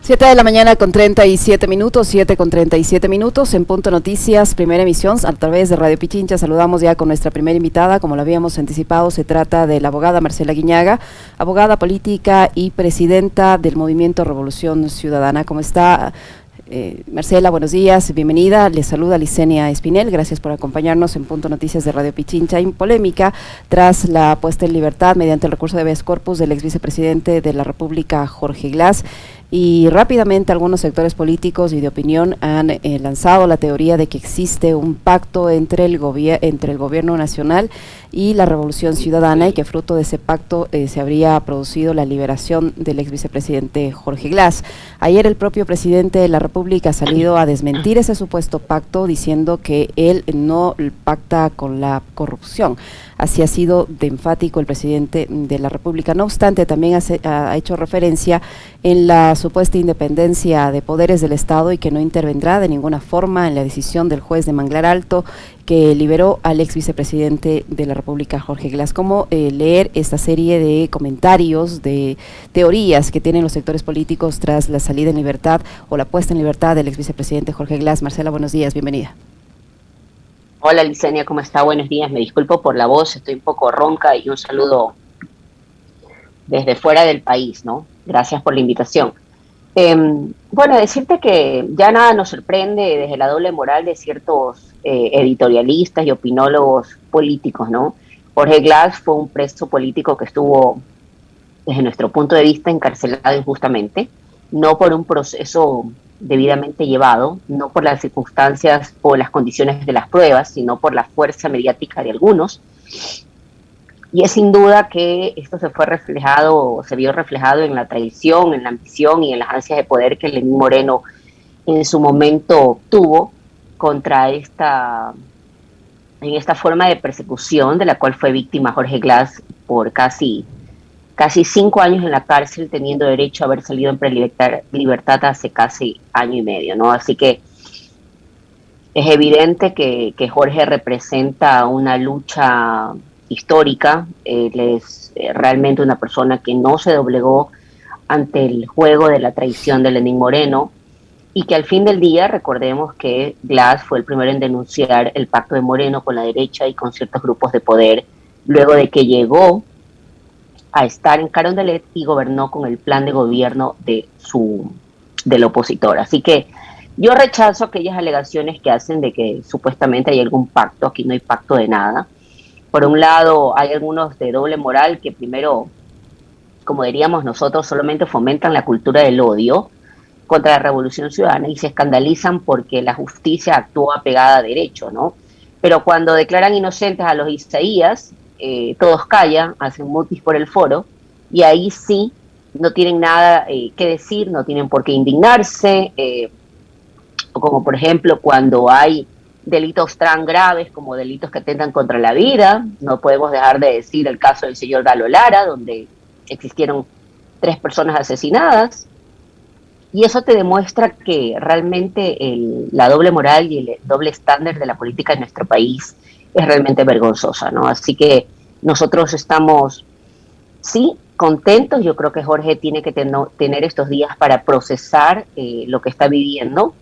7 de la mañana con 37 minutos, 7 con 37 minutos, en Punto Noticias, primera emisión, a través de Radio Pichincha. Saludamos ya con nuestra primera invitada, como lo habíamos anticipado, se trata de la abogada Marcela Guiñaga, abogada política y presidenta del Movimiento Revolución Ciudadana. ¿Cómo está? Marcela, buenos días, bienvenida. Les saluda Licenia Espinel, gracias por acompañarnos en Punto Noticias de Radio Pichincha. En polémica, tras la puesta en libertad mediante el recurso de habeas corpus del ex vicepresidente de la República, Jorge Glas, y rápidamente algunos sectores políticos y de opinión han lanzado la teoría de que existe un pacto entre el gobierno nacional y la Revolución Ciudadana, y que fruto de ese pacto se habría producido la liberación del ex vicepresidente Jorge Glas. Ayer el propio presidente de la República ha salido a desmentir ese supuesto pacto, diciendo que él no pacta con la corrupción. Así ha sido de enfático el presidente de la República. No obstante, también ha hecho referencia en la supuesta independencia de poderes del Estado y que no intervendrá de ninguna forma en la decisión del juez de Manglar Alto que liberó al ex vicepresidente de la República, Jorge Glas. ¿Cómo leer esta serie de comentarios, de teorías que tienen los sectores políticos tras la salida en libertad o la puesta en libertad del ex vicepresidente Jorge Glas? Marcela, buenos días, bienvenida. Hola Licenia, ¿cómo está? Buenos días, me disculpo por la voz, estoy un poco ronca y un saludo desde fuera del país, ¿no? Gracias por la invitación. Bueno, decirte que ya nada nos sorprende desde la doble moral de ciertos editorialistas y opinólogos políticos, ¿no? Jorge Glas fue un preso político que estuvo, desde nuestro punto de vista, encarcelado injustamente, no por un proceso debidamente llevado, no por las circunstancias o las condiciones de las pruebas, sino por la fuerza mediática de algunos. Y es sin duda que esto se vio reflejado en la traición, en la ambición y en las ansias de poder que Lenín Moreno en su momento tuvo contra en esta forma de persecución de la cual fue víctima Jorge Glas por casi 5 años en la cárcel, teniendo derecho a haber salido en prelibertad hace casi año y medio, ¿no? Así que es evidente que Jorge representa una lucha histórica. Él es realmente una persona que no se doblegó ante el juego de la traición de Lenín Moreno, y que al fin del día, recordemos que Glas fue el primero en denunciar el pacto de Moreno con la derecha y con ciertos grupos de poder, luego de que llegó a estar en Carondelet y gobernó con el plan de gobierno del opositor. Así que yo rechazo aquellas alegaciones que hacen de que supuestamente hay algún pacto. Aquí no hay pacto de nada. Por un lado, hay algunos de doble moral que primero, como diríamos nosotros, solamente fomentan la cultura del odio contra la Revolución Ciudadana y se escandalizan porque la justicia actúa pegada a derecho, ¿no? Pero cuando declaran inocentes a los Isaías, todos callan, hacen mutis por el foro, y ahí sí no tienen nada que decir, no tienen por qué indignarse, como por ejemplo cuando hay delitos tan graves como delitos que atentan contra la vida. No podemos dejar de decir el caso del señor Galo Lara, donde existieron 3 personas asesinadas, y eso te demuestra que realmente la doble moral y el doble estándar de la política en nuestro país es realmente vergonzosa, ¿no? Así que nosotros estamos, sí, contentos. Yo creo que Jorge tiene que tener estos días para procesar lo que está viviendo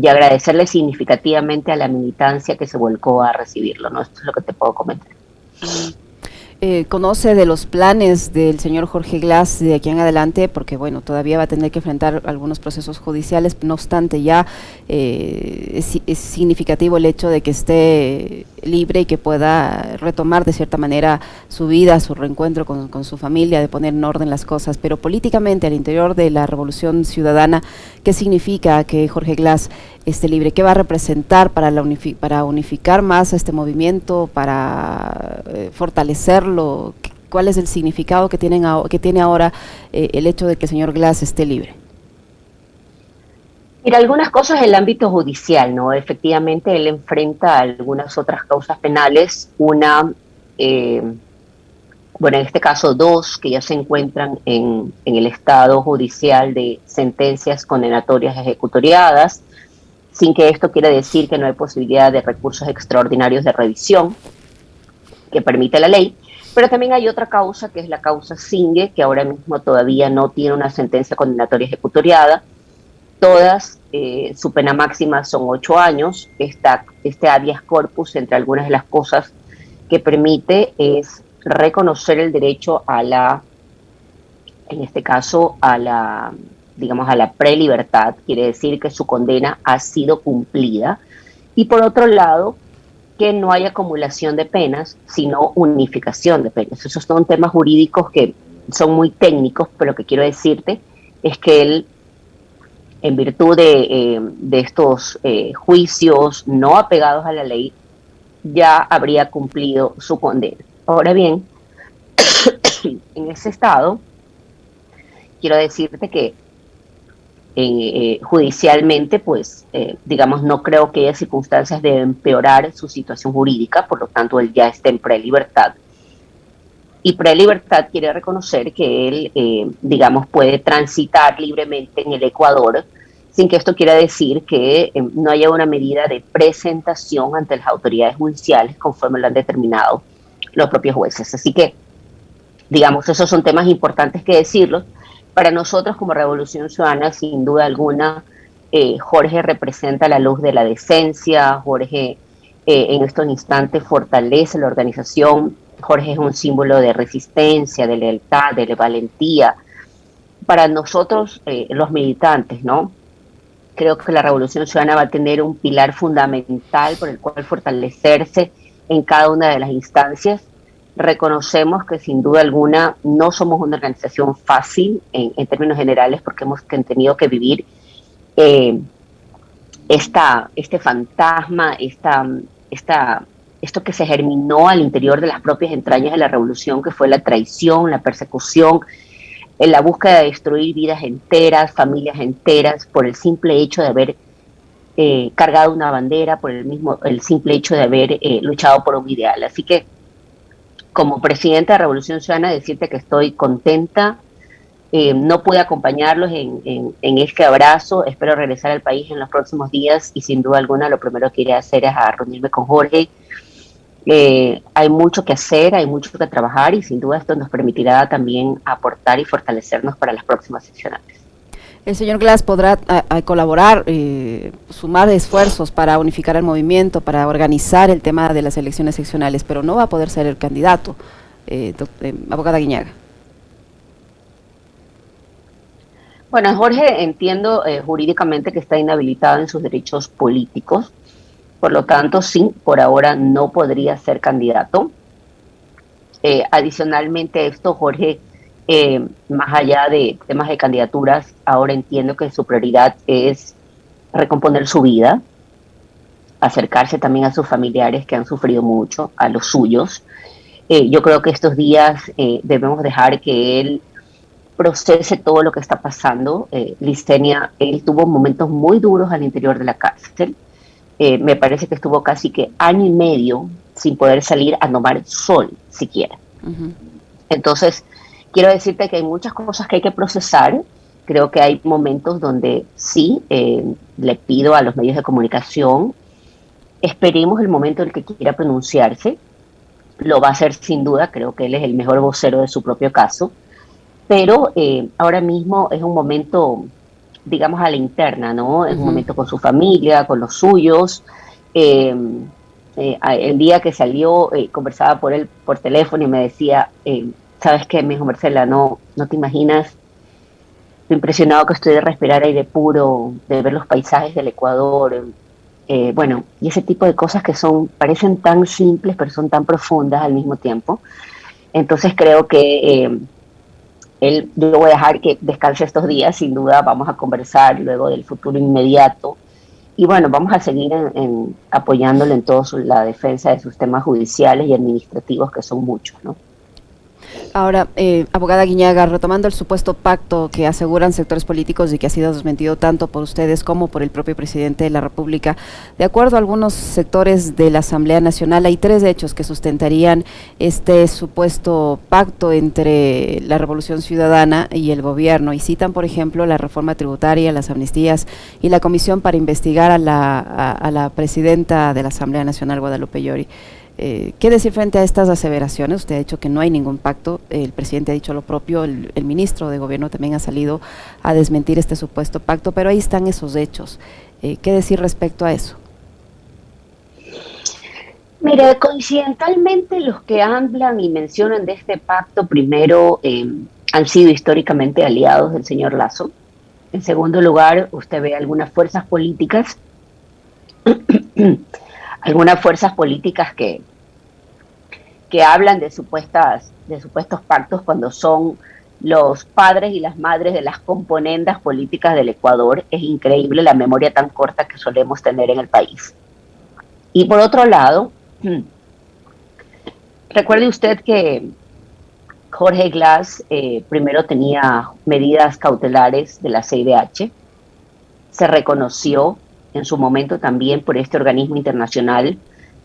y agradecerle significativamente a la militancia que se volcó a recibirlo, ¿no? Esto es lo que te puedo comentar. ¿Conoce de los planes del señor Jorge Glas de aquí en adelante? Porque bueno, todavía va a tener que enfrentar algunos procesos judiciales. No obstante, ya es significativo el hecho de que esté libre y que pueda retomar de cierta manera su vida, su reencuentro con su familia, de poner en orden las cosas. Pero políticamente, al interior de la Revolución Ciudadana, ¿qué significa que Jorge Glas esté libre? ¿Qué va a representar para unificar más a este movimiento, para fortalecerlo? ¿Cuál es el significado que tiene ahora el hecho de que el señor Glas esté libre? Mira, algunas cosas en el ámbito judicial, ¿no? Efectivamente, él enfrenta algunas otras causas penales, bueno, en este caso 2, que ya se encuentran en el estado judicial de sentencias condenatorias ejecutoriadas, sin que esto quiera decir que no hay posibilidad de recursos extraordinarios de revisión que permite la ley, Pero también hay otra causa, que es la causa Singue, que ahora mismo todavía no tiene una sentencia condenatoria ejecutoriada. Todas, su pena máxima son 8 años. Este habeas corpus, entre algunas de las cosas que permite, es reconocer el derecho a la, en este caso, a la, digamos, a la prelibertad. Quiere decir que su condena ha sido cumplida. Y por otro lado, que no hay acumulación de penas, sino unificación de penas. Esos son temas jurídicos que son muy técnicos, pero lo que quiero decirte es que él, en virtud de estos juicios no apegados a la ley, ya habría cumplido su condena. Ahora bien, en ese estado, quiero decirte que judicialmente, pues, digamos, no creo que haya circunstancias de empeorar su situación jurídica, por lo tanto, él ya está en prelibertad. Y prelibertad quiere reconocer que él, digamos, puede transitar libremente en el Ecuador, sin que esto quiera decir que no haya una medida de presentación ante las autoridades judiciales conforme lo han determinado los propios jueces. Así que, digamos, esos son temas importantes que decirlos. Para nosotros como Revolución Ciudadana, sin duda alguna, Jorge representa la luz de la decencia. Jorge en estos instantes fortalece la organización. Jorge es un símbolo de resistencia, de lealtad, de valentía. Para nosotros, los militantes, ¿no? Creo que la Revolución Ciudadana va a tener un pilar fundamental por el cual fortalecerse en cada una de las instancias. Reconocemos que sin duda alguna no somos una organización fácil en términos generales, porque hemos tenido que vivir este fantasma, esto que se germinó al interior de las propias entrañas de la revolución, que fue la traición, la persecución, en la búsqueda de destruir vidas enteras, familias enteras, por el simple hecho de haber cargado una bandera, por el simple hecho de haber luchado por un ideal. Así que, como presidenta de Revolución Ciudadana, decirte que estoy contenta. No pude acompañarlos en este abrazo. Espero regresar al país en los próximos días y sin duda alguna lo primero que iré a hacer es a reunirme con Jorge. Hay mucho que hacer, hay mucho que trabajar y sin duda esto nos permitirá también aportar y fortalecernos para las próximas seccionales. El señor Glass podrá colaborar, sumar esfuerzos para unificar el movimiento, para organizar el tema de las elecciones seccionales, pero no va a poder ser el candidato, abogada Guiñaga. Bueno, Jorge, entiendo jurídicamente que está inhabilitado en sus derechos políticos, por lo tanto, sí, por ahora no podría ser candidato. Adicionalmente a esto, Jorge, más allá de temas de candidaturas, ahora entiendo que su prioridad es recomponer su vida, acercarse también a sus familiares que han sufrido mucho, a los suyos. Yo creo que estos días debemos dejar que él procese todo lo que está pasando. Listenia, él tuvo momentos muy duros al interior de la cárcel. Me parece que estuvo casi que año y medio sin poder salir a tomar sol siquiera. Uh-huh. Entonces, quiero decirte que hay muchas cosas que hay que procesar. Creo que hay momentos donde sí, le pido a los medios de comunicación, esperemos el momento en el que quiera pronunciarse. Lo va a hacer sin duda, creo que él es el mejor vocero de su propio caso. Pero ahora mismo es un momento, digamos, a la interna, ¿no? Es un momento con su familia, con los suyos. El día que salió, conversaba por teléfono y me decía, ¿sabes qué? Me dijo, Marcela, no te imaginas lo impresionado que estoy de respirar aire puro, de ver los paisajes del Ecuador. Bueno, y ese tipo de cosas que parecen tan simples, pero son tan profundas al mismo tiempo. Entonces creo que yo voy a dejar que descanse estos días, sin duda vamos a conversar luego del futuro inmediato y bueno, vamos a seguir apoyándole en toda la defensa de sus temas judiciales y administrativos, que son muchos, ¿no? Ahora, abogada Guiñaga, retomando el supuesto pacto que aseguran sectores políticos y que ha sido desmentido tanto por ustedes como por el propio presidente de la República, de acuerdo a algunos sectores de la Asamblea Nacional, hay 3 hechos que sustentarían este supuesto pacto entre la Revolución Ciudadana y el gobierno, y citan, por ejemplo, la reforma tributaria, las amnistías y la comisión para investigar a la presidenta de la Asamblea Nacional, Guadalupe Llori. ¿Qué decir frente a estas aseveraciones? Usted ha dicho que no hay ningún pacto, el presidente ha dicho lo propio, el ministro de Gobierno también ha salido a desmentir este supuesto pacto, pero ahí están esos hechos. ¿Qué decir respecto a eso? Mire, coincidentalmente los que hablan y mencionan de este pacto, primero, han sido históricamente aliados del señor Lasso. En segundo lugar, usted ve algunas fuerzas políticas, algunas fuerzas políticas que hablan de supuestos pactos cuando son los padres y las madres de las componendas políticas del Ecuador. Es increíble la memoria tan corta que solemos tener en el país. Y por otro lado, recuerde usted que Jorge Glass primero tenía medidas cautelares de la CIDH, se reconoció en su momento también por este organismo internacional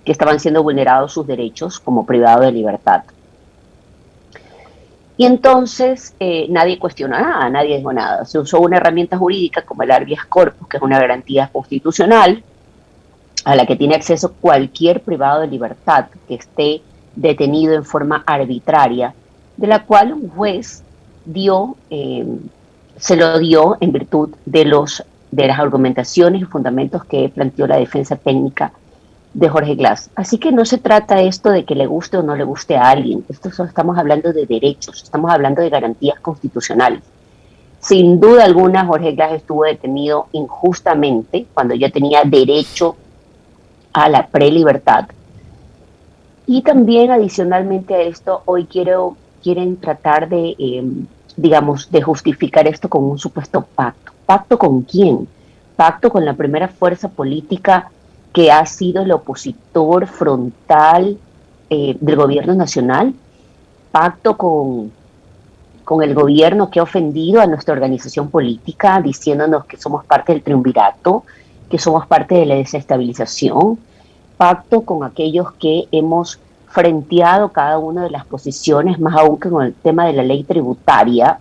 que estaban siendo vulnerados sus derechos como privado de libertad. Y entonces nadie cuestionó nada, nadie dijo nada. Se usó una herramienta jurídica como el habeas corpus, que es una garantía constitucional a la que tiene acceso cualquier privado de libertad que esté detenido en forma arbitraria, de la cual un juez se lo dio en virtud de las argumentaciones y fundamentos que planteó la defensa técnica de Jorge Glass. Así que no se trata esto de que le guste o no le guste a alguien. Estamos hablando de derechos, estamos hablando de garantías constitucionales. Sin duda alguna, Jorge Glass estuvo detenido injustamente cuando ya tenía derecho a la prelibertad. Y también adicionalmente a esto, hoy quieren tratar de, de justificar esto con un supuesto pacto. ¿Pacto con quién? Pacto con la primera fuerza política que ha sido el opositor frontal del gobierno nacional. Pacto con el gobierno que ha ofendido a nuestra organización política, diciéndonos que somos parte del triunvirato, que somos parte de la desestabilización. Pacto con aquellos que hemos frenteado cada una de las posiciones, más aún que con el tema de la ley tributaria.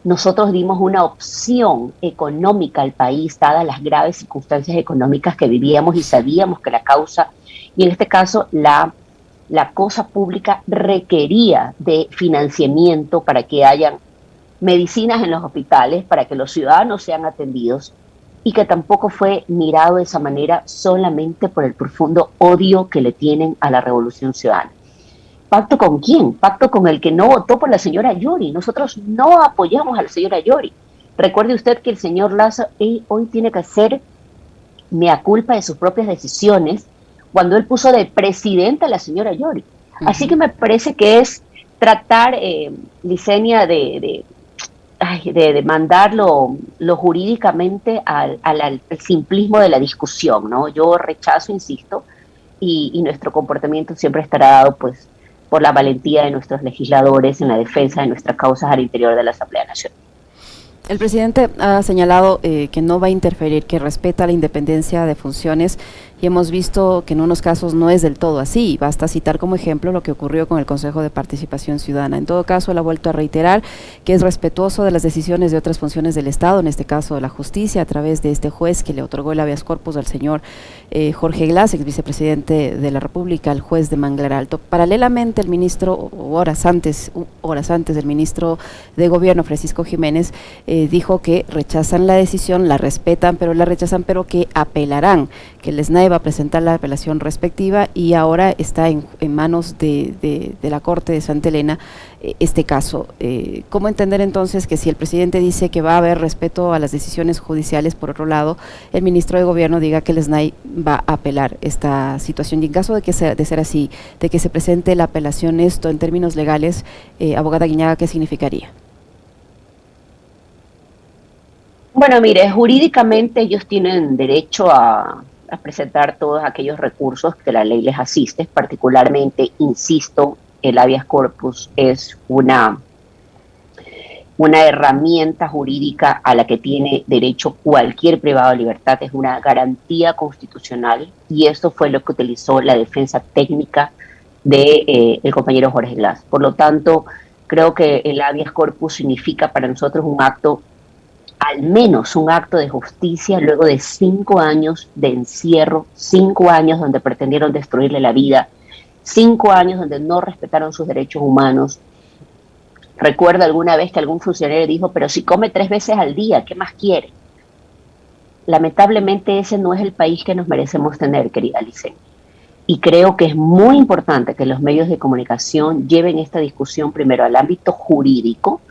Nosotros dimos una opción económica al país, dadas las graves circunstancias económicas que vivíamos y sabíamos que la causa, y en este caso la cosa pública requería de financiamiento para que hayan medicinas en los hospitales, para que los ciudadanos sean atendidos, y que tampoco fue mirado de esa manera solamente por el profundo odio que le tienen a la Revolución Ciudadana. ¿Pacto con quién? Pacto con el que no votó por la señora Yori. Nosotros no apoyamos a la señora Yori. Recuerde usted que el señor Lasso hoy tiene que hacer mea culpa de sus propias decisiones cuando él puso de presidenta a la señora Yori. Así que me parece que es tratar, Licenia, de mandarlo jurídicamente al simplismo de la discusión, ¿no? Yo rechazo, insisto, y nuestro comportamiento siempre estará dado, pues, por la valentía de nuestros legisladores en la defensa de nuestras causas al interior de la Asamblea Nacional. El presidente ha señalado que no va a interferir, que respeta la independencia de funciones, y hemos visto que en unos casos no es del todo así. Basta citar como ejemplo lo que ocurrió con el Consejo de Participación Ciudadana. En todo caso, él ha vuelto a reiterar que es respetuoso de las decisiones de otras funciones del Estado, en este caso de la justicia, a través de este juez que le otorgó el habeas corpus al señor Jorge Glass, ex vicepresidente de la República, al juez de Manglar Alto. Paralelamente, el ministro, horas antes el ministro de Gobierno, Francisco Jiménez, dijo que rechazan la decisión, la respetan, pero la rechazan, pero que apelarán, que el SNAI va a presentar la apelación respectiva, y ahora está en manos de la Corte de Santa Elena este caso. ¿Cómo entender entonces que si el presidente dice que va a haber respeto a las decisiones judiciales, por otro lado, el ministro de Gobierno diga que el SNAI va a apelar esta situación? Y en caso de ser así, de que se presente la apelación, esto en términos legales, abogada Guiñaga, ¿qué significaría? Bueno, mire, jurídicamente ellos tienen derecho a presentar todos aquellos recursos que la ley les asiste, particularmente, insisto, el habeas corpus es una herramienta jurídica a la que tiene derecho cualquier privado de libertad, es una garantía constitucional, y esto fue lo que utilizó la defensa técnica de el compañero Jorge Glass. Por lo tanto, creo que el habeas corpus significa para nosotros un acto al menos un acto de justicia luego de 5 años de encierro, 5 años donde pretendieron destruirle la vida, 5 años donde no respetaron sus derechos humanos. Recuerdo alguna vez que algún funcionario dijo, pero si come 3 veces al día, ¿qué más quiere? Lamentablemente ese no es el país que nos merecemos tener, querida Licen. Y creo que es muy importante que los medios de comunicación lleven esta discusión primero al ámbito jurídico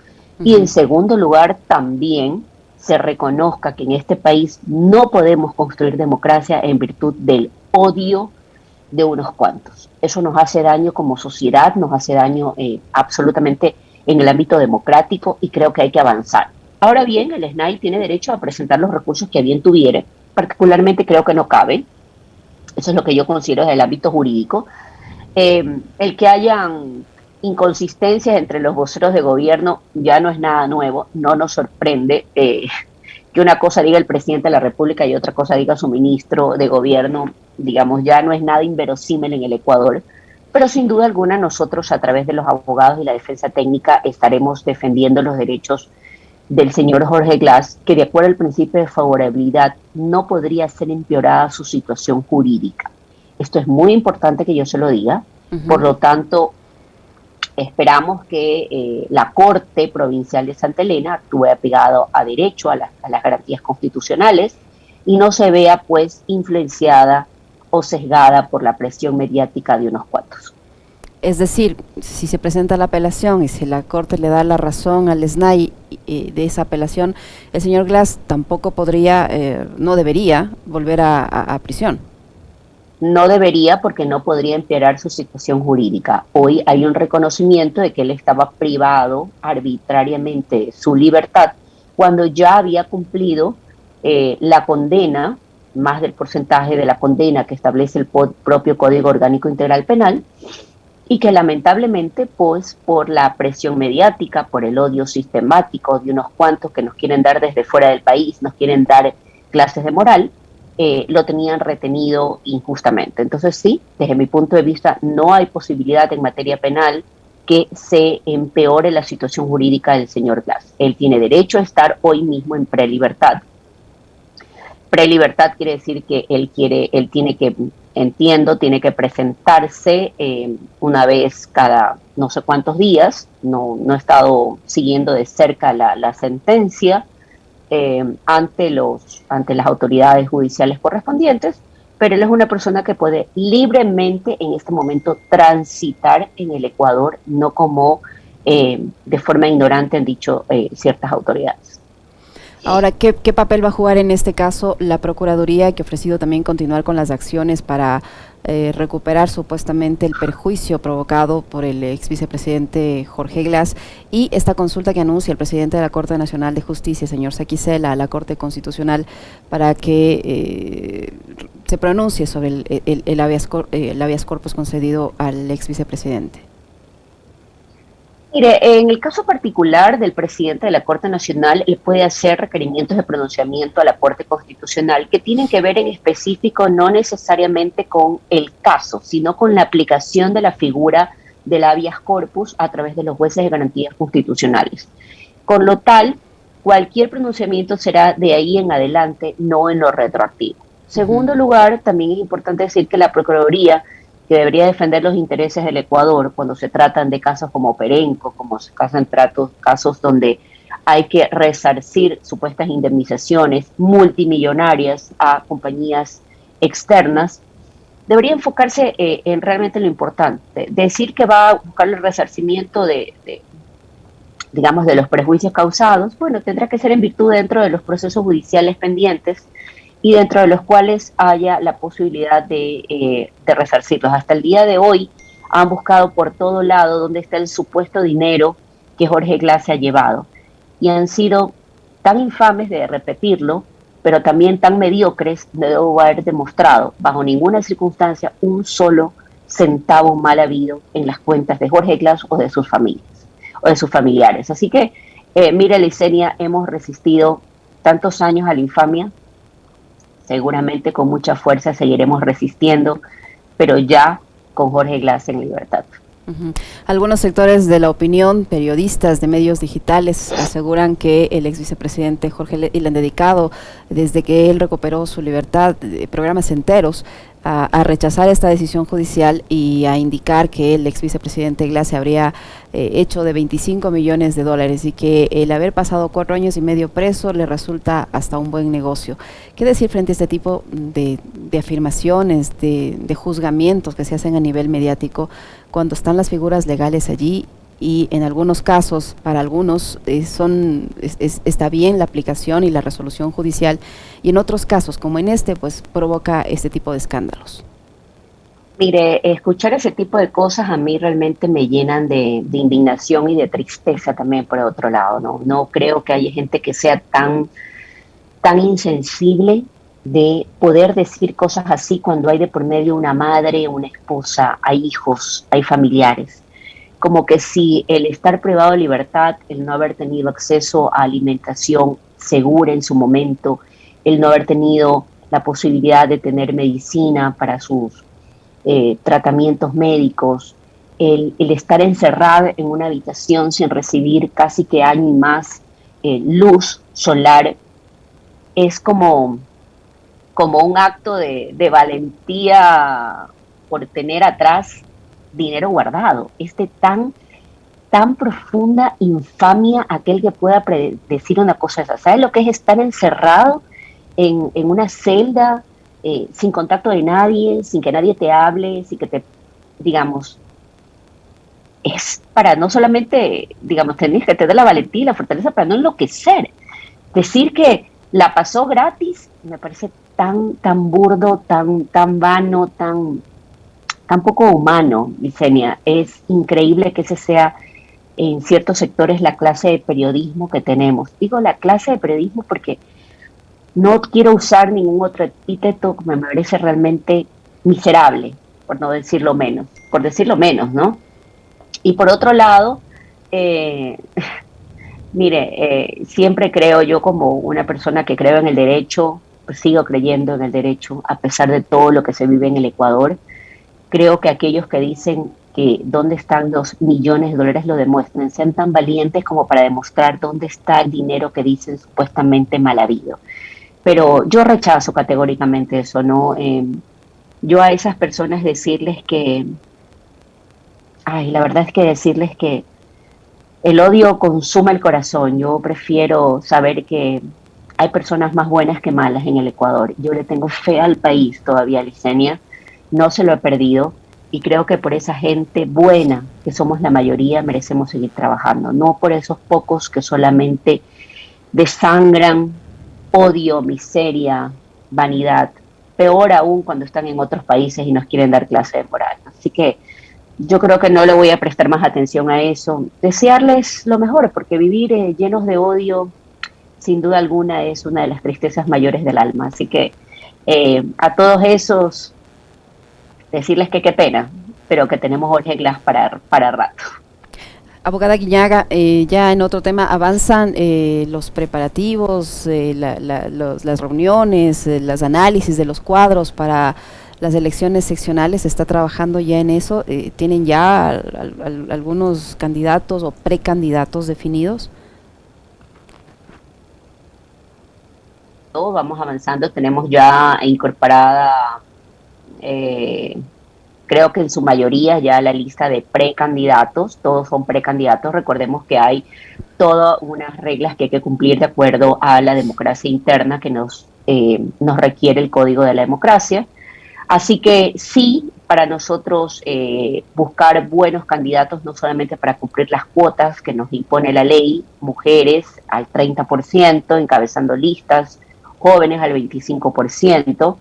y en segundo lugar también se reconozca que en este país no podemos construir democracia en virtud del odio de unos cuantos. Eso nos hace daño como sociedad, nos hace daño absolutamente en el ámbito democrático y creo que hay que avanzar. Ahora bien, el SNAI tiene derecho a presentar los recursos que a bien tuviere, particularmente creo que no cabe, eso es lo que yo considero desde el ámbito jurídico. El que hayan inconsistencias entre los voceros de gobierno ya no es nada nuevo, no nos sorprende que una cosa diga el presidente de la República y otra cosa diga su ministro de gobierno, digamos, ya no es nada inverosímil en el Ecuador, pero sin duda alguna nosotros a través de los abogados y la defensa técnica estaremos defendiendo los derechos del señor Jorge Glass, que de acuerdo al principio de favorabilidad no podría ser empeorada su situación jurídica. Esto es muy importante que yo se lo diga, por lo tanto esperamos que la Corte Provincial de Santa Elena actúe apegado a derecho, a las garantías constitucionales y no se vea pues influenciada o sesgada por la presión mediática de unos cuantos. Es decir, si se presenta la apelación y si la Corte le da la razón al SNAI de esa apelación, el señor Glass tampoco podría, no debería volver a prisión. No debería porque no podría empeorar su situación jurídica. Hoy hay un reconocimiento de que él estaba privado arbitrariamente de su libertad cuando ya había cumplido la condena, más del porcentaje de la condena que establece el propio Código Orgánico Integral Penal, y que lamentablemente pues por la presión mediática, por el odio sistemático de unos cuantos que nos quieren dar desde fuera del país, nos quieren dar clases de moral, lo tenían retenido injustamente. Entonces sí, desde mi punto de vista no hay posibilidad en materia penal que se empeore la situación jurídica del señor Glass. Él tiene derecho a estar hoy mismo en prelibertad. Prelibertad quiere decir que él tiene que, entiendo, tiene que presentarse una vez cada no sé cuántos días. No he estado siguiendo de cerca la sentencia ante las autoridades judiciales correspondientes, pero él es una persona que puede libremente en este momento transitar en el Ecuador, no como de forma ignorante han dicho ciertas autoridades. Ahora, ¿qué papel va a jugar en este caso la Procuraduría, que ha ofrecido también continuar con las acciones para recuperar supuestamente el perjuicio provocado por el ex vicepresidente Jorge Glass, y esta consulta que anuncia el presidente de la Corte Nacional de Justicia, señor Saquicela, a la Corte Constitucional para que se pronuncie sobre el habeas corpus concedido al ex vicepresidente? Mire, en el caso particular del presidente de la Corte Nacional, él puede hacer requerimientos de pronunciamiento a la Corte Constitucional que tienen que ver en específico no necesariamente con el caso, sino con la aplicación de la figura del habeas corpus a través de los jueces de garantías constitucionales. Con lo tal, cualquier pronunciamiento será de ahí en adelante, no en lo retroactivo. Segundo lugar, también es importante decir que la Procuraduría, que debería defender los intereses del Ecuador cuando se tratan de casos como Perenco, como se casan casos donde hay que resarcir supuestas indemnizaciones multimillonarias a compañías externas, debería enfocarse en realmente lo importante, decir que va a buscar el resarcimiento digamos, de los perjuicios causados. Bueno, tendrá que ser en virtud dentro de los procesos judiciales pendientes y dentro de los cuales haya la posibilidad de resarcirlos. Hasta el día de hoy han buscado por todo lado dónde está el supuesto dinero que Jorge Glass se ha llevado. Y han sido tan infames de repetirlo, pero también tan mediocres de no haber demostrado bajo ninguna circunstancia un solo centavo mal habido en las cuentas de Jorge Glass o de sus familias o de sus familiares. Así que, mire, Licenia, hemos resistido tantos años a la infamia. Seguramente con mucha fuerza seguiremos resistiendo, pero ya con Jorge Glass en libertad. Ujú. Algunos sectores de la opinión, periodistas de medios digitales, aseguran que el ex vicepresidente Jorge le han dedicado, desde que él recuperó su libertad, programas enteros a rechazar esta decisión judicial y a indicar que el ex vicepresidente Glass se habría hecho de 25 millones de dólares y que el haber pasado 4 años y medio preso le resulta hasta un buen negocio. ¿Qué decir frente a este tipo de afirmaciones, de juzgamientos que se hacen a nivel mediático, cuando están las figuras legales allí y en algunos casos, para algunos, está bien la aplicación y la resolución judicial, y en otros casos, como en este, pues provoca este tipo de escándalos? Mire, escuchar ese tipo de cosas a mí realmente me llenan de indignación y de tristeza también por otro lado, ¿no? No creo que haya gente que sea tan insensible de poder decir cosas así cuando hay de por medio una madre, una esposa, hay hijos, hay familiares. Como que si el estar privado de libertad, el no haber tenido acceso a alimentación segura en su momento, el no haber tenido la posibilidad de tener medicina para sus tratamientos médicos, el estar encerrado en una habitación sin recibir casi que año y más luz solar, es como un acto de valentía por tener atrás dinero guardado. Tan profunda infamia aquel que pueda decir una cosa esa. ¿Sabes lo que es estar encerrado en una celda sin contacto de nadie, sin que nadie te hable, sin que te, digamos, es para no solamente, digamos, tenés que tener la valentía y la fortaleza para no enloquecer. Decir que la pasó gratis me parece tan burdo, tan vano, tan poco humano, Vicenia. Es increíble que ese sea en ciertos sectores la clase de periodismo que tenemos. Digo la clase de periodismo porque no quiero usar ningún otro epíteto que me parece realmente miserable, por decirlo menos, ¿no? Y por otro lado, eh, mire, siempre creo yo como una persona que creo en el derecho, pues sigo creyendo en el derecho, a pesar de todo lo que se vive en el Ecuador. Creo que aquellos que dicen que dónde están los millones de dólares lo demuestren, sean tan valientes como para demostrar dónde está el dinero que dicen supuestamente mal habido. Pero yo rechazo categóricamente eso, ¿no? Yo a esas personas decirles que, ay, la verdad es que decirles que el odio consume el corazón. Yo prefiero saber que hay personas más buenas que malas en el Ecuador. Yo le tengo fe al país todavía, Licenia. No se lo he perdido y creo que por esa gente buena, que somos la mayoría, merecemos seguir trabajando. No por esos pocos que solamente desangran odio, miseria, vanidad. Peor aún cuando están en otros países y nos quieren dar clase de moral. Así que yo creo que no le voy a prestar más atención a eso. Desearles lo mejor, porque vivir llenos de odio, sin duda alguna, es una de las tristezas mayores del alma. Así que a todos esos, decirles que qué pena, pero que tenemos Jorge Glass para rato. Abogada Guiñaga, ya en otro tema, ¿avanzan los preparativos, las reuniones, los análisis de los cuadros para las elecciones seccionales? ¿Se está trabajando ya en eso? ¿Tienen ya algunos candidatos o precandidatos definidos? Vamos avanzando, tenemos ya incorporada, eh, creo que en su mayoría ya la lista de precandidatos, todos son precandidatos. Recordemos que hay todas unas reglas que hay que cumplir de acuerdo a la democracia interna que nos requiere el Código de la Democracia. Así que sí, para nosotros buscar buenos candidatos, no solamente para cumplir las cuotas que nos impone la ley, mujeres al 30%, encabezando listas, jóvenes al 25%,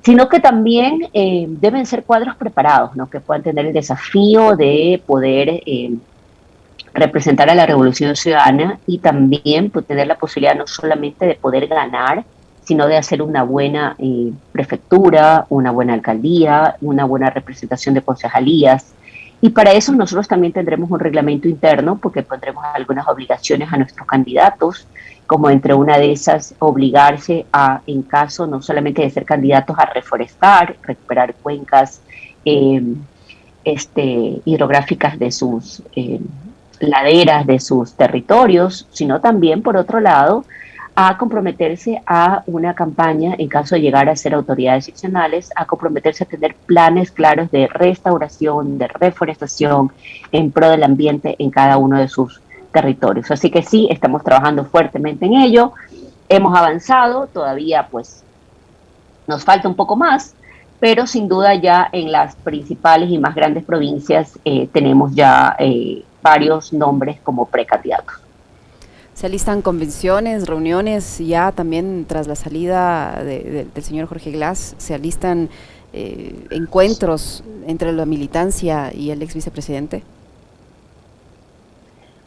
sino que también deben ser cuadros preparados, ¿no? Que puedan tener el desafío de poder representar a la Revolución Ciudadana y también pues, tener la posibilidad no solamente de poder ganar, sino de hacer una buena prefectura, una buena alcaldía, una buena representación de concejalías. Y para eso nosotros también tendremos un reglamento interno porque pondremos algunas obligaciones a nuestros candidatos, como entre una de esas obligarse a, en caso no solamente de ser candidatos, a reforestar, recuperar cuencas hidrográficas de sus laderas, de sus territorios, sino también, por otro lado, a comprometerse a una campaña, en caso de llegar a ser autoridades seccionales, a comprometerse a tener planes claros de restauración, de reforestación en pro del ambiente en cada uno de sus territorios. Así que sí, estamos trabajando fuertemente en ello, hemos avanzado, todavía pues nos falta un poco más, pero sin duda ya en las principales y más grandes provincias tenemos ya varios nombres como precandidatos. ¿Se alistan convenciones, reuniones ya también tras la salida del señor Jorge Glass? ¿Se alistan encuentros entre la militancia y el ex vicepresidente?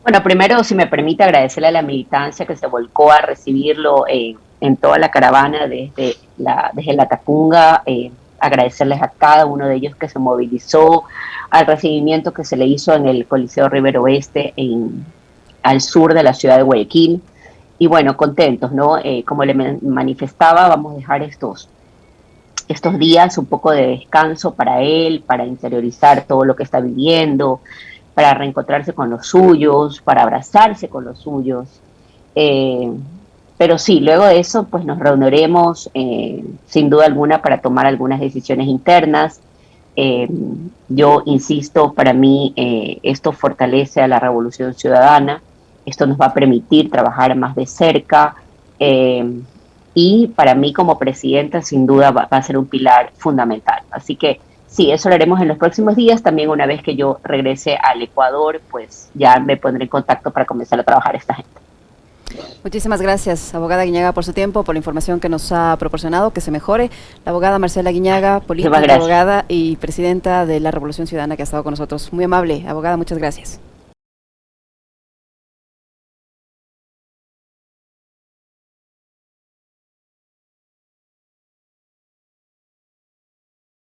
Bueno, primero, si me permite, agradecerle a la militancia que se volcó a recibirlo en toda la caravana desde la Tacunga, agradecerles a cada uno de ellos que se movilizó, al recibimiento que se le hizo en el Coliseo Rivero Oeste, al sur de la ciudad de Guayaquil. Y bueno, contentos, ¿no? Como le manifestaba, vamos a dejar estos días un poco de descanso para él, para interiorizar todo lo que está viviendo, para reencontrarse con los suyos, para abrazarse con los suyos. Pero sí, luego de eso, pues nos reuniremos sin duda alguna para tomar algunas decisiones internas. Yo insisto, para mí esto fortalece a la Revolución Ciudadana, esto nos va a permitir trabajar más de cerca y para mí como presidenta sin duda va a ser un pilar fundamental. Así que sí, eso lo haremos en los próximos días. También una vez que yo regrese al Ecuador, pues ya me pondré en contacto para comenzar a trabajar esta gente. Muchísimas gracias, abogada Guiñaga, por su tiempo, por la información que nos ha proporcionado, que se mejore. La abogada Marcela Guiñaga, política, abogada y presidenta de la Revolución Ciudadana, que ha estado con nosotros. Muy amable, abogada, muchas gracias.